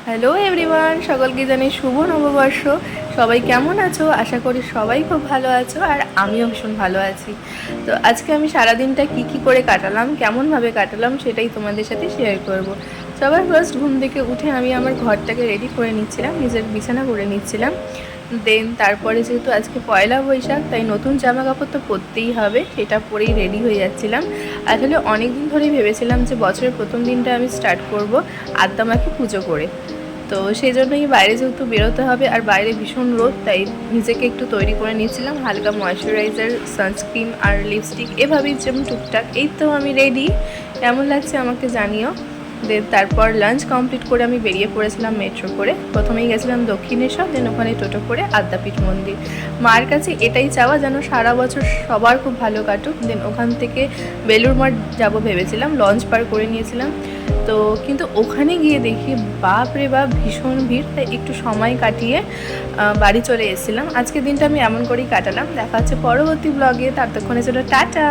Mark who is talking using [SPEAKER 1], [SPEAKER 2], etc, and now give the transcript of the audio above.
[SPEAKER 1] Hello everyone, সকলকে জানাই শুভ নববর্ষ। সবাই কেমন আছো? আশা করি সবাই খুব ভালো আছো, আর আমিও ভীষণ ভালো আছি। তো আজকে আমি সারাদিনটা কি করে কাটালাম, কেমনভাবে কাটালাম, সেটাই তোমাদের সাথে শেয়ার করব। সবার ফার্স্ট ঘুম থেকে উঠে আমি আমার ঘরটাকে রেডি করে নিচ্ছিলাম, নিজের বিছানা করে নিচ্ছিলাম। দেন তারপরে যেহেতু আজকে পয়লা বৈশাখ, তাই নতুন জামা কাপড় তো পরতেই হবে, সেটা পরেই রেডি হয়ে যাচ্ছিলাম। আসলে অনেক দিন ধরেই ভেবেছিলাম যে বছরের প্রথম দিনটা আমি স্টার্ট করব আদ্যা মাকে পুজো করে। তো সেই জন্যই বাইরে যেহেতু বেরোতে হবে, আর বাইরে ভীষণ রোদ, তাই নিজেকে একটু তৈরি করে নিয়েছিলাম হালকা ময়শ্চারাইজার, সানস্ক্রিন আর লিপস্টিক, এভাবেই যেমন টুকটাক। এই তো আমি রেডি। কেমন লাগছে আমাকে জানিও। দেন তারপর লাঞ্চ কমপ্লিট করে আমি বেরিয়ে পড়েছিলাম মেট্রো করে। প্রথমেই গেছিলাম দক্ষিণেশ্বর, দেন ওখানে টোটো করে আদ্যাপীঠ মন্দির। মার কাছে এটাই চাওয়া যেন সারা বছর সবার খুব ভালো কাটুক। দেন ওখান থেকে বেলুড় মঠ যাবো ভেবেছিলাম, লঞ্চ পার করে নিয়েছিলাম। তো কিন্তু ওখানে গিয়ে দেখি বাপ রে বাপ ভীষণ ভিড়, তাই একটু সময় কাটিয়ে বাড়ি চলে এসেছিলাম। আজকের দিনটা আমি এমন করেই কাটালাম। দেখা হচ্ছে পরবর্তী ব্লগে, ততক্ষণের জন্য টাটা।